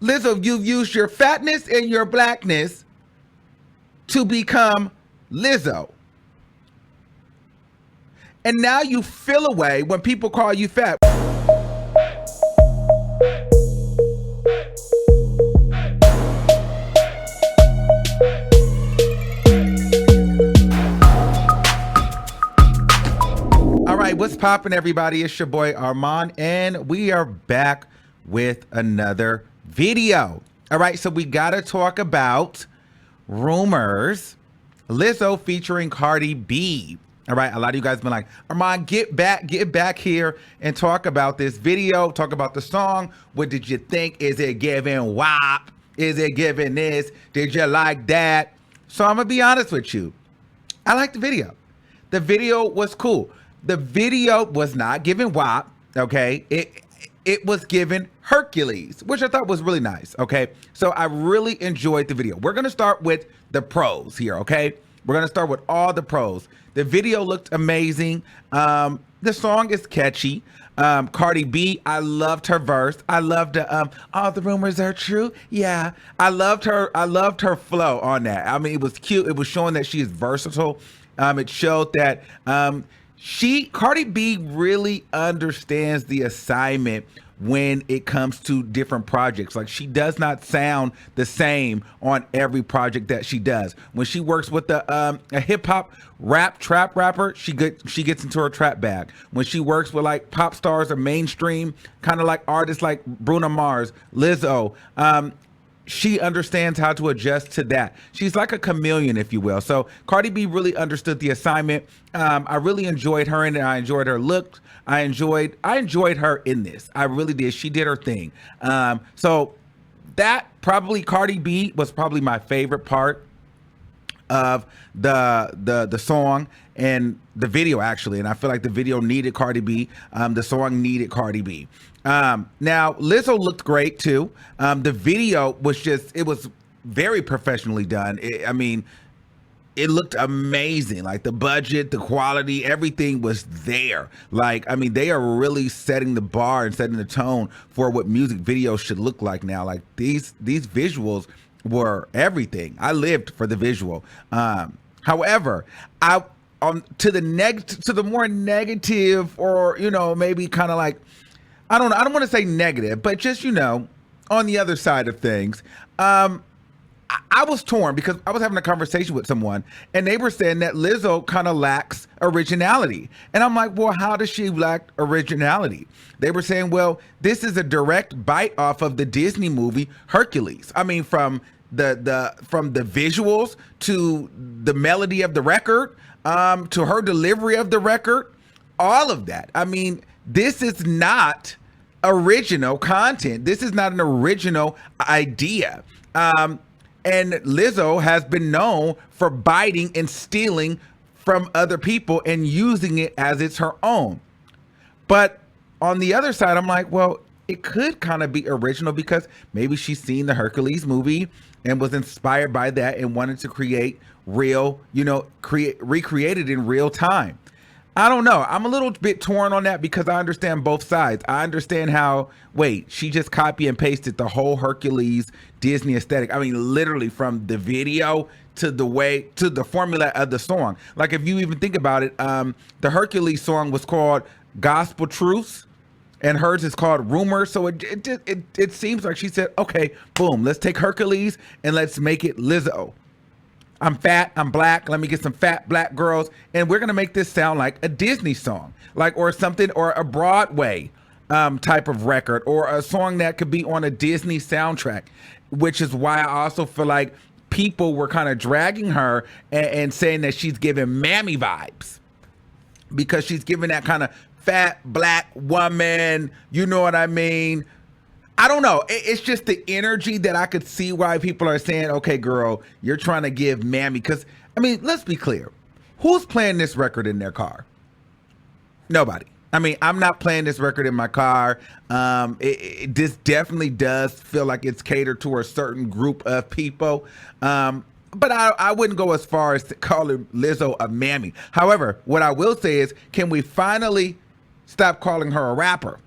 Lizzo, you've used your fatness and your blackness to become Lizzo. And now you feel away when people call you fat. All right, what's poppin', everybody? It's your boy Armon, and we are back with another video. All right, so we gotta talk about rumors. Lizzo featuring Cardi B. All right, a lot of you guys been like, Armon, get back here and talk about this video, talk about the song. What did you think? Is it giving WAP? Is it giving this? Did you like that? So I'm gonna be honest with you. I liked the video. The video was cool. The video was not giving WAP, okay? It was given Hercules, which I thought was really nice, okay? So I really enjoyed the video. We're gonna start with the pros here, okay? We're gonna start with all the pros. The video looked amazing. The song is catchy. Cardi B, I loved her verse. I loved all the rumors are true. Yeah, I loved her flow on that. I mean, it was cute. It was showing that she is versatile. It showed that Cardi B really understands the assignment when it comes to different projects. Like, she does not sound the same on every project that she does. When she works with a hip hop trap rapper, she gets into her trap bag. When she works with like pop stars or mainstream kind of like artists like Bruno Mars, Lizzo, she understands how to adjust to that. She's like a chameleon, if you will. So Cardi B really understood the assignment. I really enjoyed her in it. I enjoyed her look. I enjoyed her in this. I really did. She did her thing. So that probably, Cardi B was probably my favorite part of the song and the video, actually. And I feel like the video needed Cardi B. The song needed Cardi B. Now Lizzo looked great too. The video was it was very professionally done. It looked amazing. Like, the budget, the quality, everything was there. Like, I mean, they are really setting the bar and setting the tone for what music videos should look like now. Like, these visuals were everything. I lived for the visual. However, to the more negative, or maybe kind of like, I don't want to say negative, but just on the other side of things, I was torn because I was having a conversation with someone and they were saying that Lizzo kind of lacks originality. And I'm like, well, how does she lack originality? They were saying, well, this is a direct bite off of the Disney movie Hercules. I mean, from the visuals to the melody of the record, to her delivery of the record, all of that. I mean, this is not original content. This is not an original idea. And Lizzo has been known for biting and stealing from other people and using it as it's her own. But on the other side, I'm like, well, it could kind of be original because maybe she's seen the Hercules movie and was inspired by that and wanted to create recreate it in real time. I don't know. I'm a little bit torn on that because I understand both sides. I understand how, she just copy and pasted the whole Hercules Disney aesthetic. I mean, literally from the video to the formula of the song. Like, if you even think about it, the Hercules song was called Gospel Truths and hers is called Rumors. So it seems like she said, okay, boom, let's take Hercules and let's make it Lizzo. I'm fat, I'm black, let me get some fat black girls, and we're gonna make this sound like a Disney song, or something, or a Broadway type of record, or a song that could be on a Disney soundtrack, which is why I also feel like people were kind of dragging her and saying that she's giving mammy vibes, because she's giving that kind of fat black woman, you know what I mean? I don't know. It's just the energy that I could see why people are saying, okay, girl, you're trying to give mammy. Because, I mean, let's be clear. Who's playing this record in their car? Nobody. I mean, I'm not playing this record in my car. This definitely does feel like it's catered to a certain group of people. But I wouldn't go as far as to call Lizzo a mammy. However, what I will say is, can we finally stop calling her a rapper?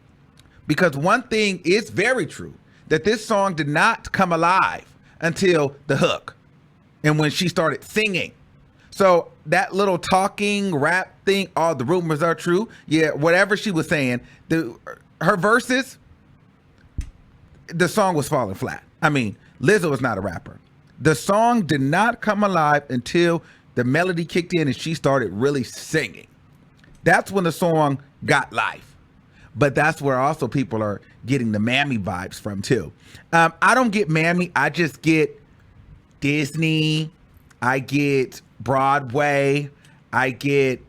Because one thing is very true, that this song did not come alive until the hook and when she started singing. So that little talking rap thing, all the rumors are true. Yeah, whatever she was saying, her verses, the song was falling flat. I mean, Lizzo is not a rapper. The song did not come alive until the melody kicked in and she started really singing. That's when the song got life. But that's where also people are getting the mammy vibes from too. I don't get mammy. I just get Disney. I get Broadway. I get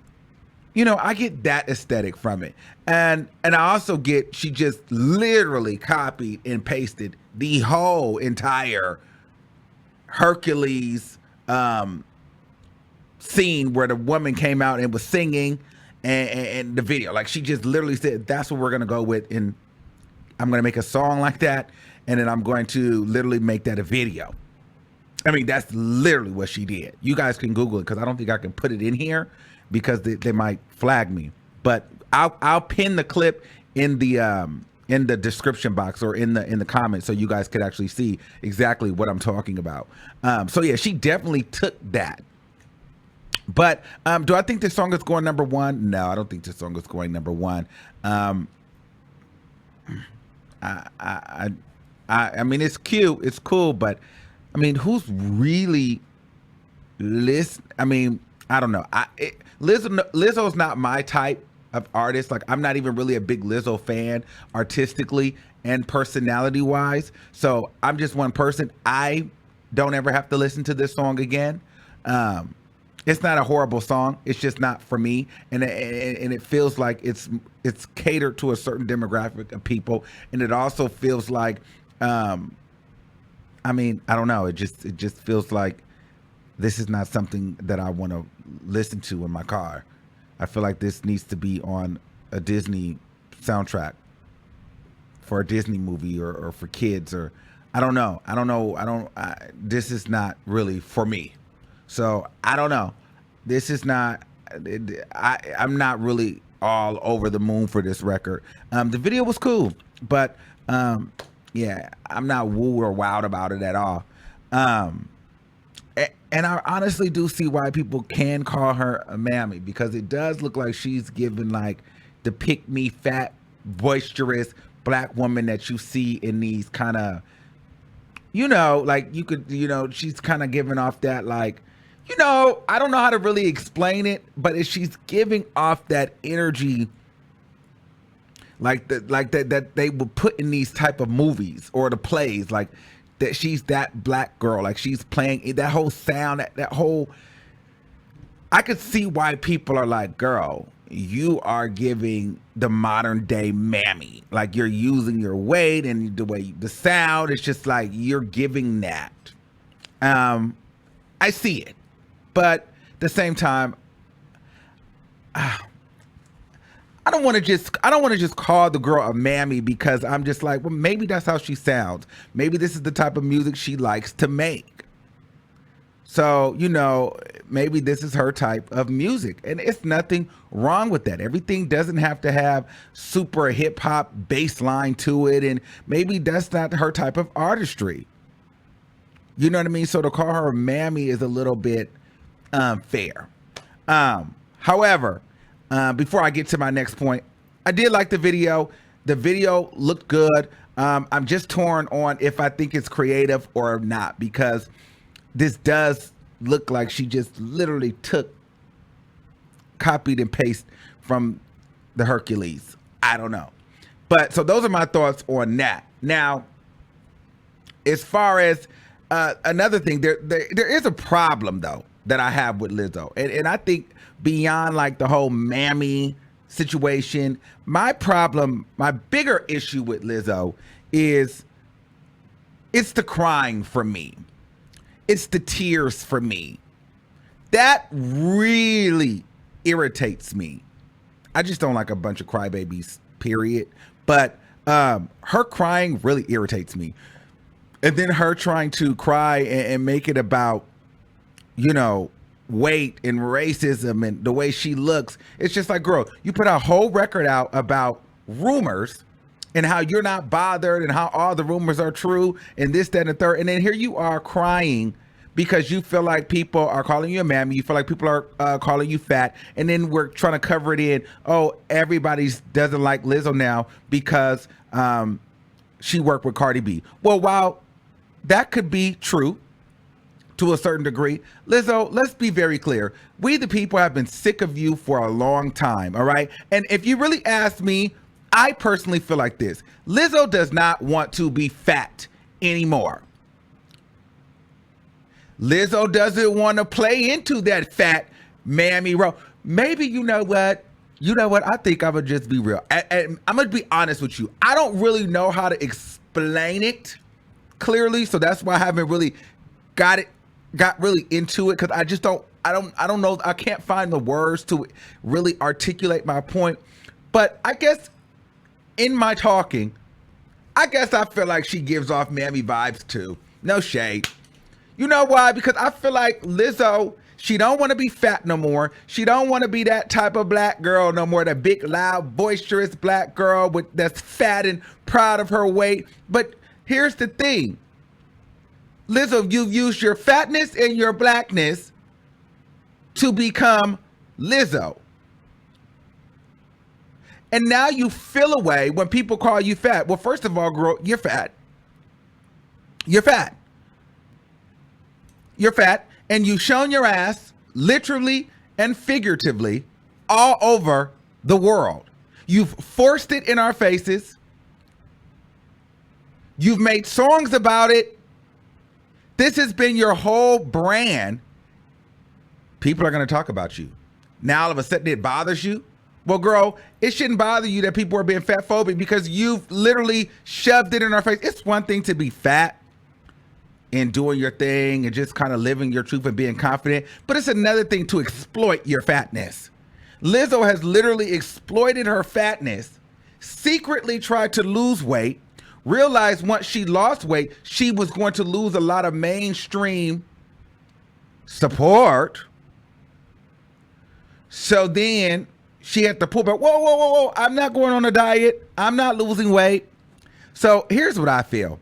that aesthetic from it. And I also get, she just literally copied and pasted the whole entire Hercules scene where the woman came out and was singing and the video. Like, she just literally said, that's what we're going to go with. And I'm going to make a song like that. And then I'm going to literally make that a video. I mean, that's literally what she did. You guys can Google it because I don't think I can put it in here because they might flag me. But I'll pin the clip in the description box or in the comments so you guys could actually see exactly what I'm talking about. So yeah, she definitely took that. But do I think this song is going number one? No, I don't think this song is going number one. I mean, it's cute, it's cool, but I mean, who's really listen? I mean, I don't know. Lizzo's not my type of artist. Like, I'm not even really a big Lizzo fan artistically and personality wise. So I'm just one person. I don't ever have to listen to this song again. It's not a horrible song. It's just not for me. And it feels like it's catered to a certain demographic of people. And it also feels like, I mean, I don't know. It just feels like this is not something that I want to listen to in my car. I feel like this needs to be on a Disney soundtrack for a Disney movie or for kids, or I don't know. This is not really for me. So I don't know. This is not, I'm not really all over the moon for this record. The video was cool, but yeah, I'm not woo or wowed about it at all. And I honestly do see why people can call her a mammy, because it does look like she's given like the pick me fat, boisterous black woman that you see in these kind of, like you could, she's kind of giving off that like, I don't know how to really explain it, but she's giving off that energy like that they would put in these type of movies or the plays, like that she's that black girl, like she's playing that whole sound, that whole, I could see why people are like, girl, you are giving the modern day mammy, like you're using your weight and the way the sound, it's just like you're giving that. I see it, but at the same time, I don't want to just call the girl a mammy, because I'm just like, well, maybe that's how she sounds. Maybe this is the type of music she likes to make. So, maybe this is her type of music, and it's nothing wrong with that. Everything doesn't have to have super hip hop bass line to it. And maybe that's not her type of artistry. You know what I mean? So to call her a mammy is a little bit unfair. However, before I get to my next point, I did like the video. The video looked good. I'm just torn on if I think it's creative or not, because this does look like she just literally copied and pasted from the Hercules. I don't know. But so those are my thoughts on that. Now, as far as another thing, there is a problem though that I have with Lizzo. And I think beyond like the whole mammy situation, my bigger issue with Lizzo is it's the crying for me. It's the tears for me. That really irritates me. I just don't like a bunch of crybabies, period. But her crying really irritates me. And then her trying to cry and make it about, weight and racism and the way she looks. It's just like, girl, you put a whole record out about rumors and how you're not bothered and how all the rumors are true and this, that, and the third. And then here you are crying because you feel like people are calling you a mammy. You feel like people are calling you fat. And then we're trying to cover it in. Oh, everybody doesn't like Lizzo now because she worked with Cardi B. Well, while that could be true to a certain degree, Lizzo, let's be very clear. We the people have been sick of you for a long time, all right? And if you really ask me, I personally feel like this. Lizzo does not want to be fat anymore. Lizzo doesn't want to play into that fat mammy role. Maybe you know what? I think I would just be real. And I'm going to be honest with you. I don't really know how to explain it clearly. So that's why I haven't really got really into it. Cause I just don't know. I can't find the words to really articulate my point. But I guess in my talking, I guess I feel like she gives off mammy vibes too. No shade. You know why? Because I feel like Lizzo, she don't want to be fat no more. She don't want to be that type of black girl no more. That big, loud, boisterous black girl that's fat and proud of her weight. But here's the thing. Lizzo, you've used your fatness and your blackness to become Lizzo. And now you feel away when people call you fat. Well, first of all, girl, you're fat. You're fat. You're fat. And you've shown your ass literally and figuratively all over the world. You've forced it in our faces. You've made songs about it. This has been your whole brand. People are going to talk about you. Now all of a sudden it bothers you. Well, girl, it shouldn't bother you that people are being fat phobic because you've literally shoved it in our face. It's one thing to be fat and doing your thing and just kind of living your truth and being confident, but it's another thing to exploit your fatness. Lizzo has literally exploited her fatness, secretly tried to lose weight, realized once she lost weight, she was going to lose a lot of mainstream support. So then she had to pull back. Whoa. I'm not going on a diet. I'm not losing weight. So here's what I feel.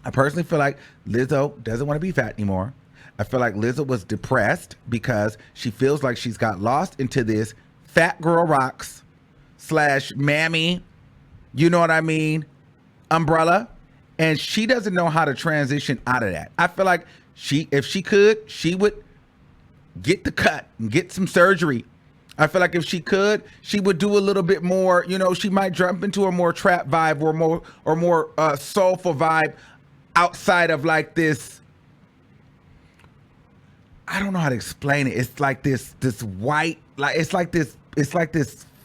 I personally feel like Lizzo doesn't want to be fat anymore. I feel like Lizzo was depressed because she feels like she's got lost into this fat girl rocks / mammy, you know what I mean, umbrella. And she doesn't know how to transition out of that. I feel like if she could, she would get the cut and get some surgery. I feel like if she could, she would do a little bit more, she might jump into a more trap vibe or more soulful vibe outside of like this. I don't know how to explain it. It's like this white, it's like this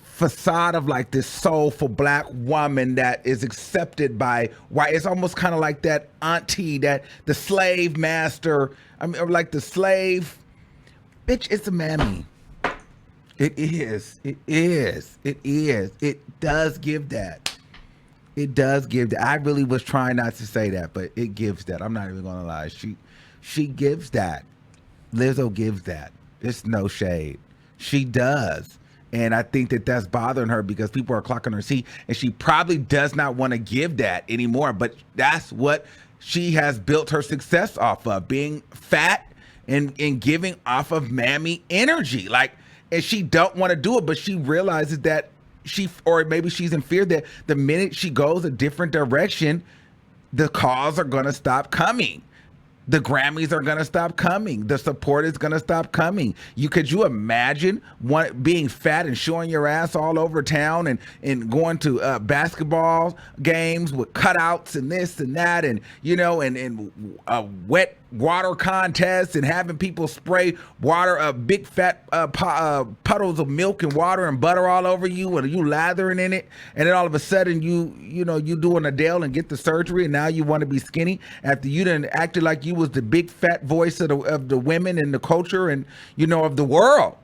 facade of like this soulful black woman that is accepted by white. It's almost kind of like that auntie, that the slave master. I mean, or like the slave. Bitch, it's a mammy. It is. It does give that. I really was trying not to say that, but it gives that. I'm not even gonna lie. She gives that. Lizzo gives that. It's no shade. She does. And I think that that's bothering her because people are clocking her seat, and she probably does not want to give that anymore. But that's what she has built her success off of, being fat and giving off of mammy energy. And she don't want to do it, but she realizes that or maybe she's in fear that the minute she goes a different direction, the calls are going to stop coming. The Grammys are going to stop coming. The support is going to stop coming. Could you imagine being fat and showing your ass all over town and going to basketball games with cutouts and this and that and wet water contests and having people spray water, big fat puddles of milk and water and butter all over you and you lathering in it, and then all of a sudden you doing Adele and get the surgery and now you want to be skinny after you done acted like you was the big fat voice of the women and the culture and of the world.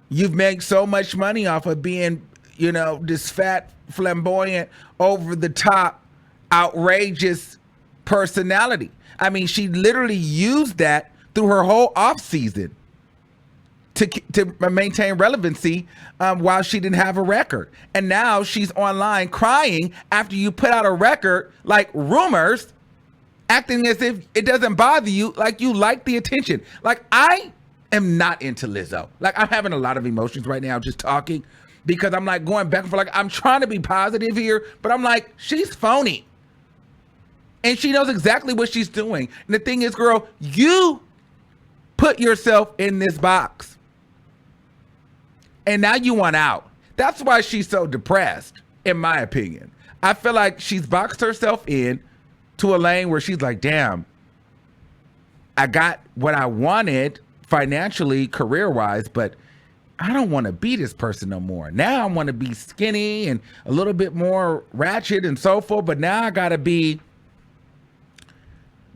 You've made so much money off of being this fat, flamboyant, over the top, outrageous personality. I mean, she literally used that through her whole off season to maintain relevancy while she didn't have a record. And now she's online crying after you put out a record like Rumors, acting as if it doesn't bother you, like you like the attention. Like, I am not into Lizzo. Like, I'm having a lot of emotions right now just talking, because I'm like going back and forth. Like, I'm trying to be positive here, but I'm like, she's phony. And she knows exactly what she's doing. And the thing is, girl, you put yourself in this box. And now you want out. That's why she's so depressed, in my opinion. I feel like she's boxed herself in to a lane where she's like, damn, I got what I wanted financially, career-wise, but I don't want to be this person no more. Now I want to be skinny and a little bit more ratchet and so forth, but now I got to be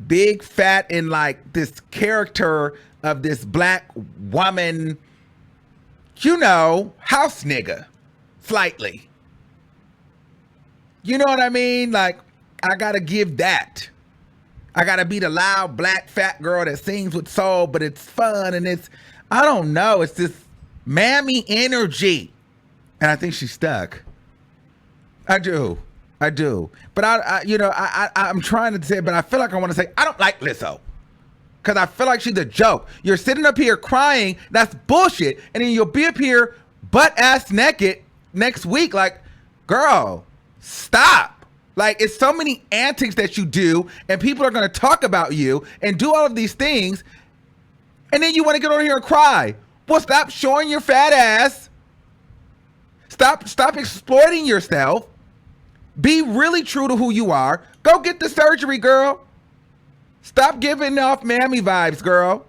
big, fat, and like this character of this black woman, you know, house nigga, slightly. You know what I mean? Like, I got to give that. I got to be the loud, black, fat girl that sings with soul, but it's fun and it's, I don't know, it's this mammy energy. And I think she's stuck. I do. But I'm trying to say, but I feel like I want to say, I don't like Lizzo. Because I feel like she's a joke. You're sitting up here crying, that's bullshit. And then you'll be up here butt-ass naked next week. Like, girl, stop. Like, it's so many antics that you do, and people are going to talk about you and do all of these things, and then you want to get over here and cry. Well, stop showing your fat ass. Stop exploiting yourself. Be really true to who you are. Go get the surgery, girl. Stop giving off mammy vibes, girl.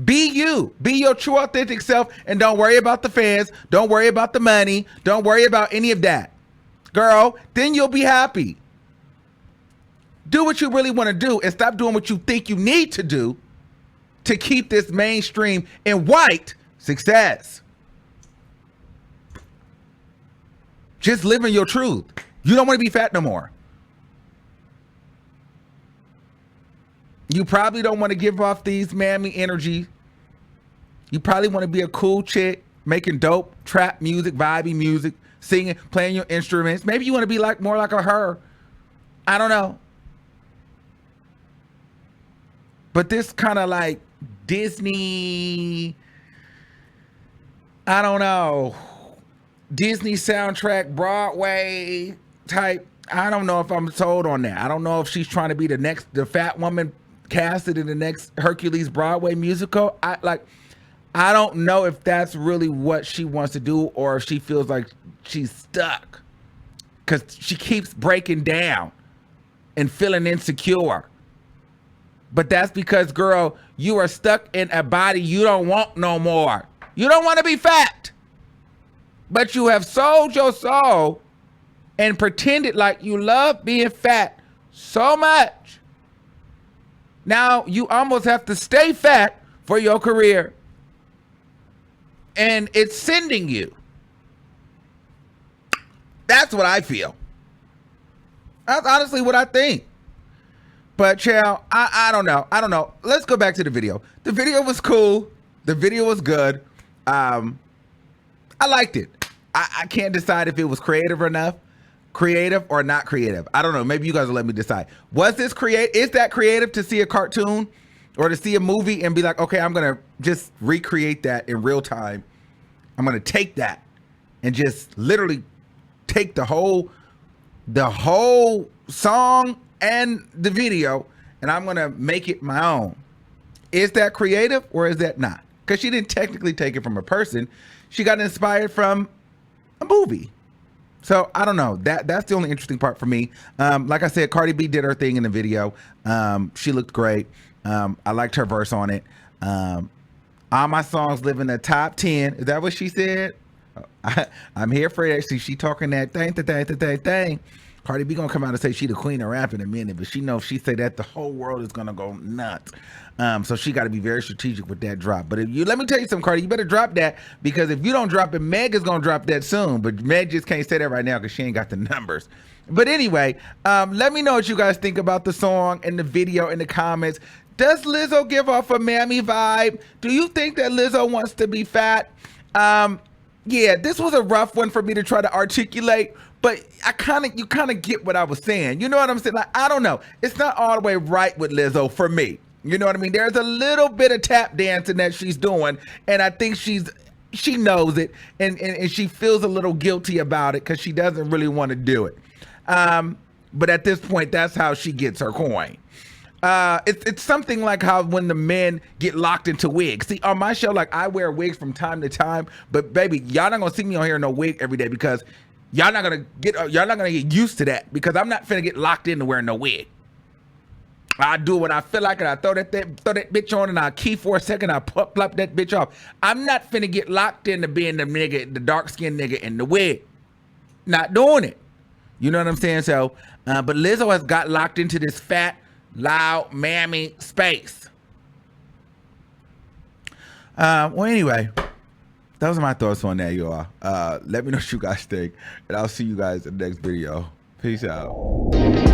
Be you. Be your true, authentic self, and don't worry about the fans. Don't worry about the money. Don't worry about any of that. Girl, then you'll be happy. Do what you really want to do and stop doing what you think you need to do to keep this mainstream and white success. Just living your truth. You don't want to be fat no more. You probably don't want to give off these mammy energy. You probably want to be a cool chick making dope trap music, vibey music, singing, playing your instruments. Maybe you want to be like more like a her. I don't know. But this kind of like Disney, I don't know, Disney soundtrack, Broadway type. I don't know if I'm sold on that. I don't know if she's trying to be the fat woman casted in the next Hercules Broadway musical. I don't know if that's really what she wants to do, or if she feels like she's stuck because she keeps breaking down and feeling insecure. But that's because, girl, you are stuck in a body you don't want no more. You don't want to be fat. But you have sold your soul and pretended like you love being fat so much. Now you almost have to stay fat for your career. And it's sending you. That's what I feel. That's honestly what I think. But, child, I don't know. Let's go back to the video. The video was cool. The video was good. I liked it. I can't decide if it was creative or not creative. I don't know. Maybe you guys will let me decide. Was this is that creative to see a cartoon or to see a movie and be like, okay, I'm going to just recreate that in real time. I'm going to take that and just literally take the whole song and the video, and I'm going to make it my own. Is that creative or is that not? Because she didn't technically take it from a person. She got inspired from a movie. So I don't know. That's the only interesting part for me. Like I said, Cardi B did her thing in the video. She looked great. I liked her verse on it. All my songs live in the top 10. Is that what she said? I'm here for it. See, she talking that thing. Cardi B gonna come out and say she the queen of rap in a minute, but she knows if she say that, the whole world is gonna go nuts. So she got to be very strategic with that drop. But let me tell you something, Cardi, you better drop that, because if you don't drop it, Meg is gonna drop that soon. But Meg just can't say that right now because she ain't got the numbers. But anyway, let me know what you guys think about the song and the video in the comments. Does Lizzo give off a mammy vibe? Do you think that Lizzo wants to be fat? Yeah, this was a rough one for me to try to articulate, but you kind of get what I was saying. You know what I'm saying? Like, I don't know. It's not all the way right with Lizzo for me. You know what I mean? There's a little bit of tap dancing that she's doing, and I think she knows it, and she feels a little guilty about it because she doesn't really want to do it. But at this point, that's how she gets her coin. It's something like how when the men get locked into wigs. See, on my show, like, I wear wigs from time to time, but baby, y'all not gonna see me on here in no wig every day because y'all not gonna get used to that because I'm not finna get locked into wearing no wig. I do what I feel like, and I throw that bitch on, and I key for a second, I plop that bitch off. I'm not finna get locked into being the nigga, the dark skinned nigga in the wig. Not doing it. You know what I'm saying? So, but Lizzo has got locked into this fat, loud, mammy space. Well, anyway, those are my thoughts on that, y'all. Let me know what you guys think, and I'll see you guys in the next video. Peace out.